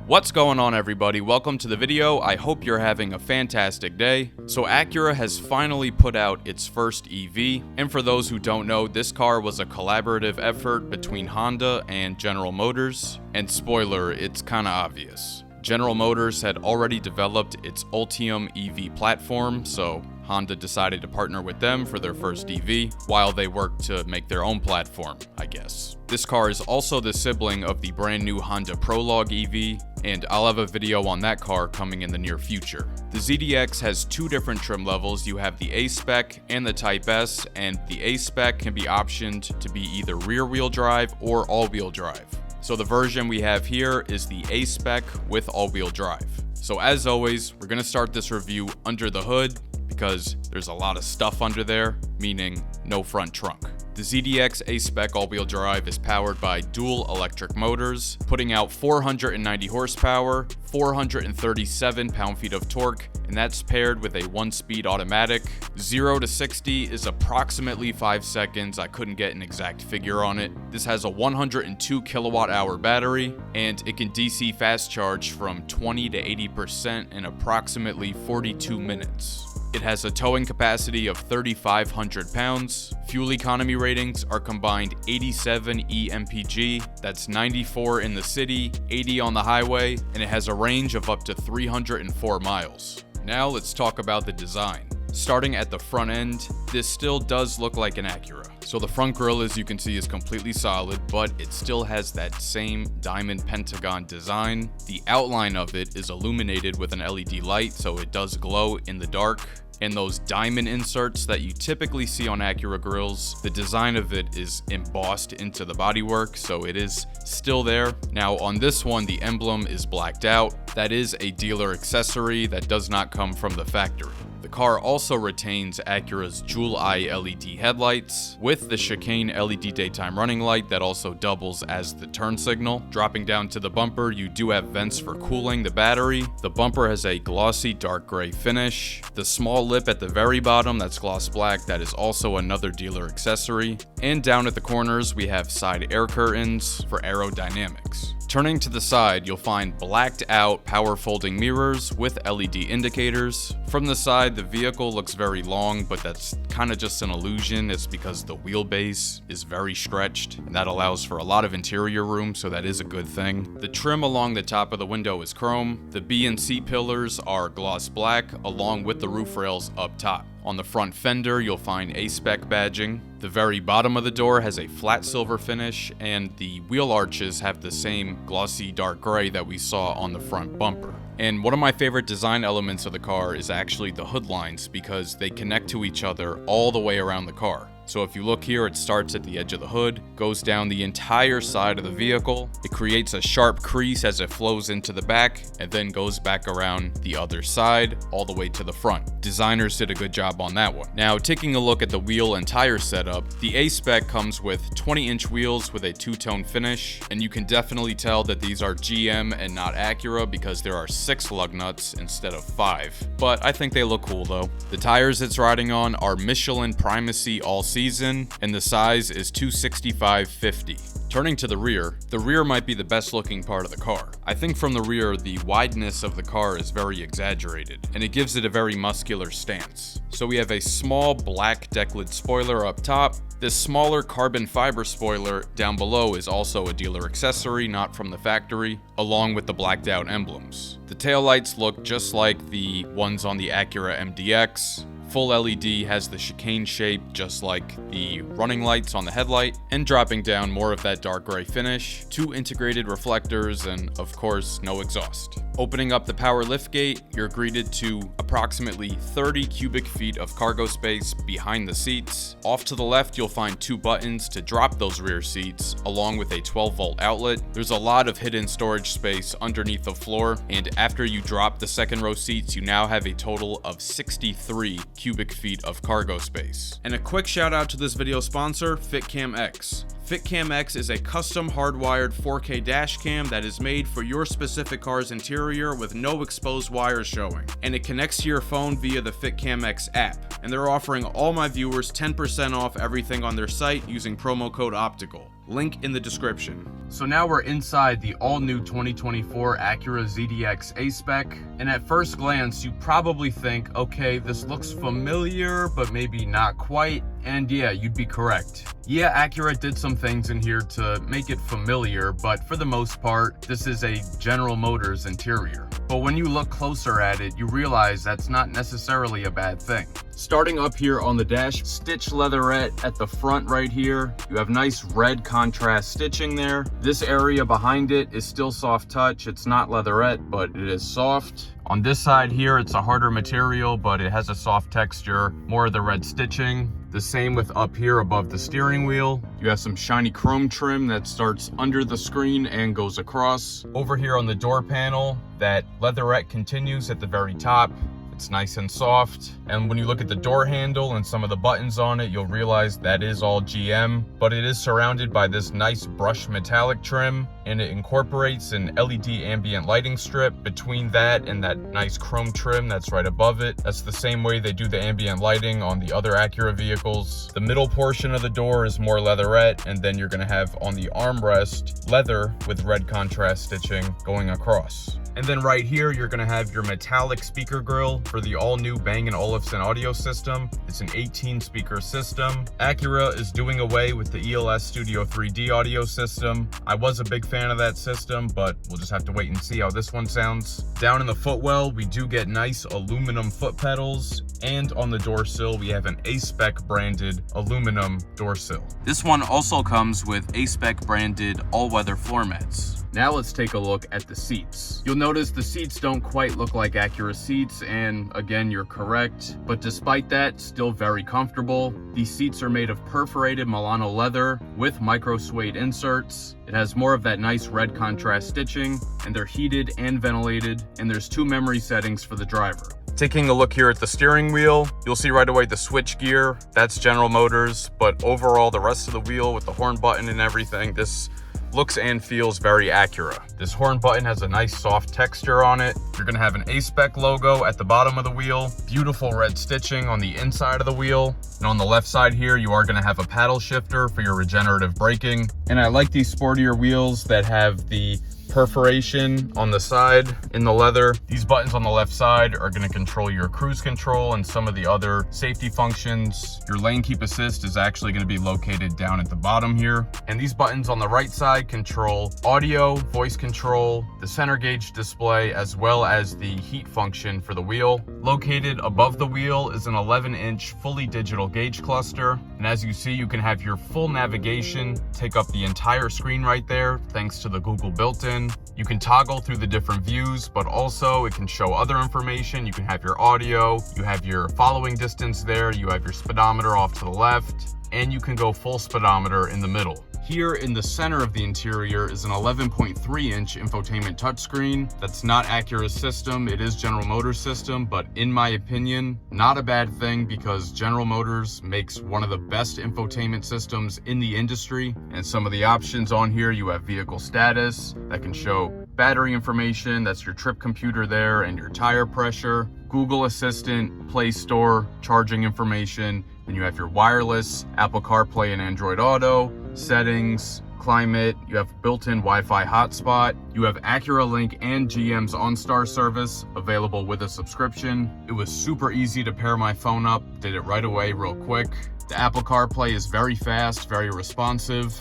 What's going on, everybody? Welcome to the video. I hope you're having a fantastic day. So Acura has finally put out its first EV, and for those who don't know, this car was a collaborative effort between Honda and General Motors, and spoiler, it's kinda obvious. General Motors had already developed its Ultium EV platform, so Honda decided to partner with them for their first EV, while they worked to make their own platform, I guess. This car is also the sibling of the brand new Honda Prologue EV, and I'll have a video on that car coming in the near future. The ZDX has two different trim levels. You have the A-Spec and the Type S, and the A-Spec can be optioned to be either rear-wheel drive or all-wheel drive. So the version we have here is the A-Spec with all-wheel drive. So as always, we're going to start this review under the hood because there's a lot of stuff under there, meaning no front trunk. The ZDX A-Spec all-wheel drive is powered by dual electric motors, putting out 490 horsepower, 437 pound-feet of torque, and that's paired with a 1-speed automatic. 0 to 60 is approximately 5 seconds. I couldn't get an exact figure on it. This has a 102 kilowatt-hour battery, and it can DC fast charge from 20 to 80% in approximately 42 minutes. It has a towing capacity of 3,500 pounds. Fuel economy ratings are combined 87 EMPG, that's 94 in the city, 80 on the highway, and it has a range of up to 304 miles. Now let's talk about the design. Starting at the front end, this still does look like an Acura. So the front grille, as you can see, is completely solid, but it still has that same diamond pentagon design. The outline of it is illuminated with an LED light, so it does glow in the dark. And those diamond inserts that you typically see on Acura grills, the design of it is embossed into the bodywork, so it is still there. Now on this one, the emblem is blacked out. That is a dealer accessory that does not come from the factory. The car also retains Acura's Jewel Eye LED headlights with the chicane LED daytime running light that also doubles as the turn signal. Dropping down to the bumper, you do have vents for cooling the battery. The bumper has a glossy dark gray finish. The small lip at the very bottom, that's gloss black, that is also another dealer accessory. And down at the corners, we have side air curtains for aerodynamics. Turning to the side, you'll find blacked out power folding mirrors with LED indicators. From the side, the vehicle looks very long, but that's kind of just an illusion. It's because the wheelbase is very stretched, and that allows for a lot of interior room, so that is a good thing. The trim along the top of the window is chrome. The B and C pillars are gloss black, along with the roof rails up top. On the front fender, you'll find A-Spec badging. The very bottom of the door has a flat silver finish, and the wheel arches have the same glossy dark gray that we saw on the front bumper. And one of my favorite design elements of the car is actually the hood lines, because they connect to each other all the way around the car. So if you look here, it starts at the edge of the hood, goes down the entire side of the vehicle. It creates a sharp crease as it flows into the back, and then goes back around the other side, all the way to the front. Designers did a good job on that one. Now, taking a look at the wheel and tire setup, the A-Spec comes with 20-inch wheels with a two-tone finish, and you can definitely tell that these are GM and not Acura because there are 6 lug nuts instead of 5. But I think they look cool though. The tires it's riding on are Michelin Primacy All Season, and the size is 265/50. Turning to the rear might be the best looking part of the car. I think from the rear, the wideness of the car is very exaggerated, and it gives it a very muscular stance. So we have a small black deck lid spoiler up top. This smaller carbon fiber spoiler down below is also a dealer accessory, not from the factory, along with the blacked out emblems. The taillights look just like the ones on the Acura MDX. Full LED, has the chicane shape just like the running lights on the headlight, and dropping down more of that dark gray finish, 2 integrated reflectors, and of course no exhaust. Opening up the power liftgate, you're greeted to approximately 30 cubic feet of cargo space behind the seats. Off to the left, you'll find 2 buttons to drop those rear seats, along with a 12-volt outlet. There's a lot of hidden storage space underneath the floor, and after you drop the second row seats, you now have a total of 63 cubic feet of cargo space. And a quick shout out to this video sponsor, FitCam X. FitCam X is a custom hardwired 4K dash cam that is made for your specific car's interior with no exposed wires showing, and it connects to your phone via the FitCam X app. And they're offering all my viewers 10% off everything on their site using promo code OPTICAL. link in the description. So now we're inside the all-new 2024 Acura ZDX A-Spec, and at first glance you probably think, okay, this looks familiar but maybe not quite, and yeah, you'd be correct. Yeah, Acura did some things in here to make it familiar, but for the most part, this is a General Motors interior. But when you look closer at it, you realize that's not necessarily a bad thing. Starting up here on the dash, stitched leatherette at the front right here. You have nice red contrast stitching there. This area behind it is still soft touch. It's not leatherette, but it is soft. On this side here, it's a harder material, but it has a soft texture, more of the red stitching. The same with up here above the steering wheel. You have some shiny chrome trim that starts under the screen and goes across. Over here on the door panel, that leatherette continues at the very top. It's nice and soft, and when you look at the door handle and some of the buttons on it, you'll realize that is all GM, but it is surrounded by this nice brushed metallic trim, and it incorporates an LED ambient lighting strip between that and that nice chrome trim that's right above it. That's the same way they do the ambient lighting on the other Acura vehicles. The middle portion of the door is more leatherette, and then you're going to have on the armrest leather with red contrast stitching going across. And then right here, you're gonna have your metallic speaker grille for the all-new Bang & Olufsen audio system. It's an 18-speaker system. Acura is doing away with the ELS Studio 3D audio system. I was a big fan of that system, but we'll just have to wait and see how this one sounds. Down in the footwell, we do get nice aluminum foot pedals, and on the door sill, we have an A-Spec branded aluminum door sill. This one also comes with A-Spec branded all-weather floor mats. Now let's take a look at the seats. You'll notice the seats don't quite look like Acura seats, and again, you're correct. But despite that, still very comfortable. These seats are made of perforated Milano leather with micro suede inserts. It has more of that nice red contrast stitching, and they're heated and ventilated, and there's 2 memory settings for the driver. Taking a look here at the steering wheel, you'll see right away the switch gear. That's General Motors, but overall, the rest of the wheel with the horn button and everything, this looks and feels very Acura. This horn button has a nice soft texture on it. You're gonna have an A-Spec logo at the bottom of the wheel, beautiful red stitching on the inside of the wheel. And on the left side here, you are gonna have a paddle shifter for your regenerative braking. And I like these sportier wheels that have the perforation on the side in the leather. These buttons on the left side are going to control your cruise control and some of the other safety functions. Your lane keep assist is actually going to be located down at the bottom here. And these buttons on the right side control audio, voice control, the center gauge display, as well as the heat function for the wheel. Located above the wheel is an 11-inch fully digital gauge cluster. And as you see, you can have your full navigation take up the entire screen right there, thanks to the Google built-in. You can toggle through the different views, but also it can show other information. You can have your audio, you have your following distance there, you have your speedometer off to the left, and you can go full speedometer in the middle. Here in the center of the interior is an 11.3-inch infotainment touchscreen. That's not Acura's system, it is General Motors' system, but in my opinion, not a bad thing because General Motors makes one of the best infotainment systems in the industry. And some of the options on here, you have vehicle status that can show battery information, that's your trip computer there, and your tire pressure, Google Assistant, Play Store, charging information, and you have your wireless, Apple CarPlay and Android Auto, settings, climate, you have built-in Wi-Fi hotspot, you have Acura Link and GM's OnStar service available with a subscription. It was super easy to pair my phone up, did it right away real quick. The Apple CarPlay is very fast, very responsive.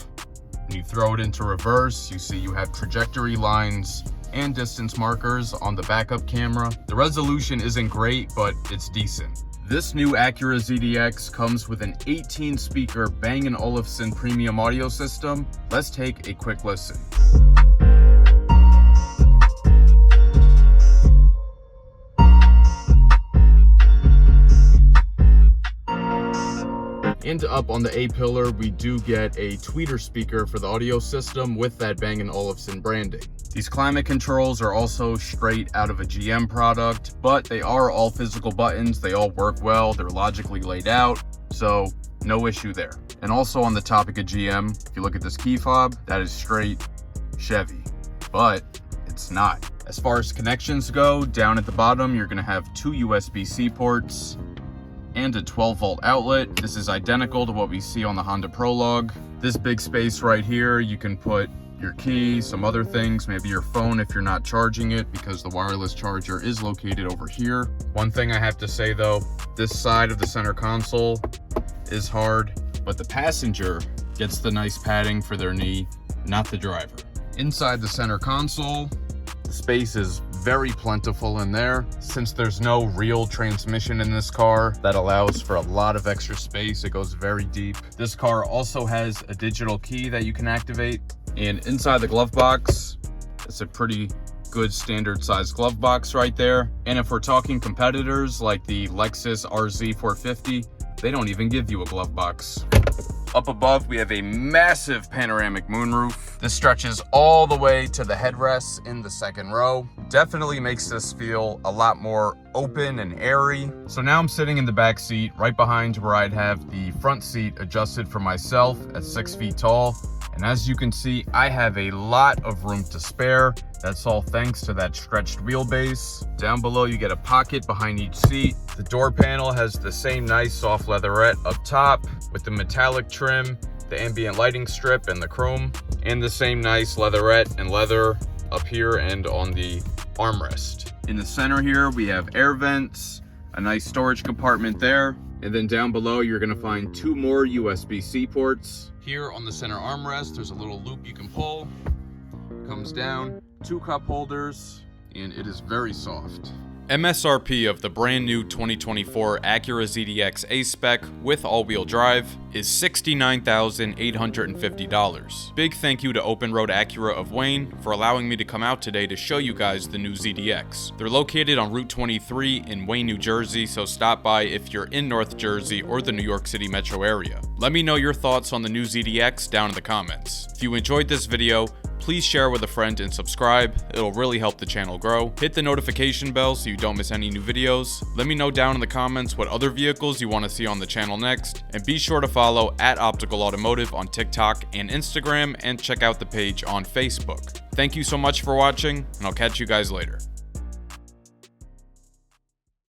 When you throw it into reverse, you see you have trajectory lines and distance markers on the backup camera. The resolution isn't great, but it's decent. This new Acura ZDX comes with an 18-speaker Bang & Olufsen premium audio system. Let's take a quick listen. And up on the A-pillar, we do get a tweeter speaker for the audio system with that Bang & Olufsen branding. These climate controls are also straight out of a GM product, but they are all physical buttons. They all work well. They're logically laid out, so no issue there. And also on the topic of GM, if you look at this key fob, that is straight Chevy, but it's not. As far as connections go, down at the bottom, you're gonna have 2 USB-C ports and a 12-volt outlet. This is identical to what we see on the Honda Prologue. This big space right here, you can put your key, some other things, maybe your phone if you're not charging it, because the wireless charger is located over here. One thing I have to say though, this side of the center console is hard, but the passenger gets the nice padding for their knee, not the driver. Inside the center console, the space is very plentiful in there. Since there's no real transmission in this car, that allows for a lot of extra space. It goes very deep. This car also has a digital key that you can activate. And inside the glove box, it's a pretty good standard size glove box right there. And if we're talking competitors like the Lexus RZ 450, they don't even give you a glove box. Up above, we have a massive panoramic moonroof. This stretches all the way to the headrests in the second row. Definitely makes this feel a lot more open and airy. So now I'm sitting in the back seat right behind where I'd have the front seat adjusted for myself at 6 feet tall. And as you can see, I have a lot of room to spare. That's all thanks to that stretched wheelbase. Down below, you get a pocket behind each seat. The door panel has the same nice soft leatherette up top with the metallic trim, the ambient lighting strip, and the chrome, and the same nice leatherette and leather up here and on the armrest. In the center here, we have air vents, a nice storage compartment there, and then down below, you're gonna find 2 more USB-C ports. Here on the center armrest, there's a little loop you can pull. Comes down, 2 cup holders, and it is very soft. MSRP of the brand new 2024 Acura ZDX A-Spec with all-wheel drive is $69,850. Big thank you to Open Road Acura of Wayne for allowing me to come out today to show you guys the new ZDX. They're located on Route 23 in Wayne, New Jersey, so stop by if you're in North Jersey or the New York City metro area. Let me know your thoughts on the new ZDX down in the comments. If you enjoyed this video, please share with a friend and subscribe. It'll really help the channel grow. Hit the notification bell so you don't miss any new videos. Let me know down in the comments what other vehicles you want to see on the channel next. And be sure to follow @OpticalAutomotive on TikTok and Instagram, and check out the page on Facebook. Thank you so much for watching, and I'll catch you guys later.